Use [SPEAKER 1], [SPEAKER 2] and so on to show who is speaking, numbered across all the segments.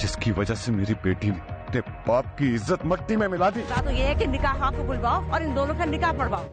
[SPEAKER 1] जिसकी वजह से मेरी बेटी ने अपने बाप की इज्जत मट्टी में मिला दी।
[SPEAKER 2] तो ये है कि निकाह को बुलवाओ और इन दोनों का निकाह पढ़वाओ।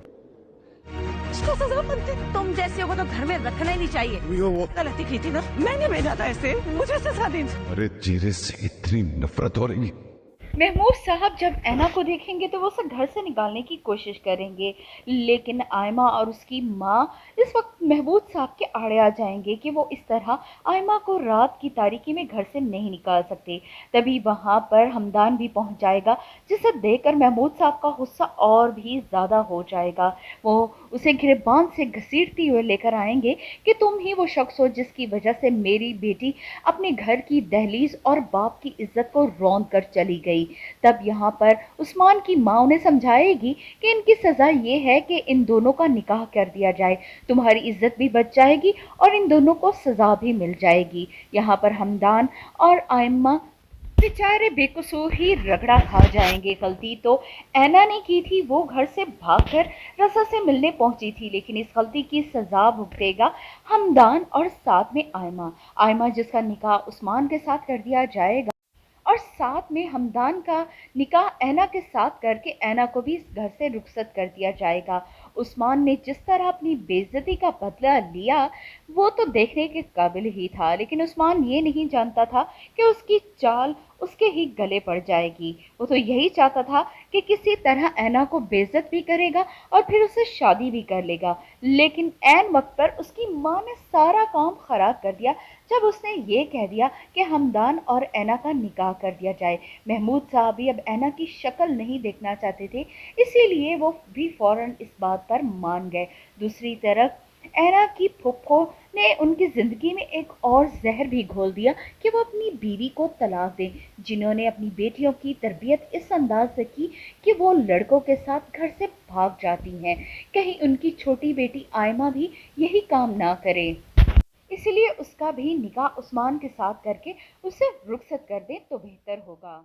[SPEAKER 2] इसको सजा बनती, तुम जैसे को तो घर में रखना ही नहीं चाहिए।
[SPEAKER 1] वो
[SPEAKER 2] गलती की थी ना, मैंने भेजा था ऐसे, मुझे सजा दी।
[SPEAKER 1] अरे चेहरे से इतनी नफरत हो रही है।
[SPEAKER 3] महमूद साहब जब ऐना को देखेंगे तो वो उसे घर से निकालने की कोशिश करेंगे, लेकिन आयमा और उसकी माँ इस वक्त महमूद साहब के आड़े आ जाएंगे कि वो इस तरह आयमा को रात की तारीकी में घर से नहीं निकाल सकते। तभी वहाँ पर हमदान भी पहुँच जाएगा, जिसे देखकर महमूद साहब का गुस्सा और भी ज़्यादा हो जाएगा। वो उसे गिरबान से घसीटते हुए लेकर आएंगे कि तुम ही वो शख्स हो जिसकी वजह से मेरी बेटी अपने घर की दहलीज और बाप की इज्जत को रौंद कर चली गई। तब यहाँ पर उस्मान की माँ उन्हें समझाएगी कि इनकी सज़ा ये है कि इन दोनों का निकाह कर दिया जाए, तुम्हारी इज्जत भी बच जाएगी और इन दोनों को सज़ा भी मिल जाएगी। यहाँ पर हमदान और आयम्मा बेचारे बेकसूर ही रगड़ा खा जाएंगे। गलती तो ऐना ने की थी, वो घर से भागकर रज़ा से मिलने पहुंची थी, लेकिन इस गलती की सज़ा भुगतेगा हमदान और साथ में आयमा जिसका निकाह उस्मान के साथ कर दिया जाएगा और साथ में हमदान का निकाह ऐना के साथ करके ऐना को भी इस घर से रुखसत कर दिया जाएगा। उस्मान ने जिस तरह अपनी बेइज्जती का बदला लिया वो तो देखने के काबिल ही था, लेकिन उस्मान ये नहीं जानता था कि उसकी चाल उसके ही गले पड़ जाएगी। वो तो यही चाहता था कि किसी तरह ऐना को बेइज्जत भी करेगा और फिर उससे शादी भी कर लेगा, लेकिन ऐन वक्त पर उसकी माँ ने सारा काम खराब कर दिया जब उसने ये कह दिया कि हमदान और ऐना का निकाह कर दिया जाए। महमूद साहब भी अब ऐना की शक्ल नहीं देखना चाहते थे, इसीलिए वो भी फौरन इस बात पर मान गए। दूसरी तरफ ऐना की फुफ्फो ने उनकी ज़िंदगी में एक और जहर भी घोल दिया कि वो अपनी बीवी को तलाक दें, जिन्होंने अपनी बेटियों की तरबियत इस अंदाज से की कि वो लड़कों के साथ घर से भाग जाती हैं। कहीं उनकी छोटी बेटी आयमा भी यही काम ना करे, इसलिए उसका भी निकाह उस्मान के साथ करके उसे रुखसत कर दें तो बेहतर होगा।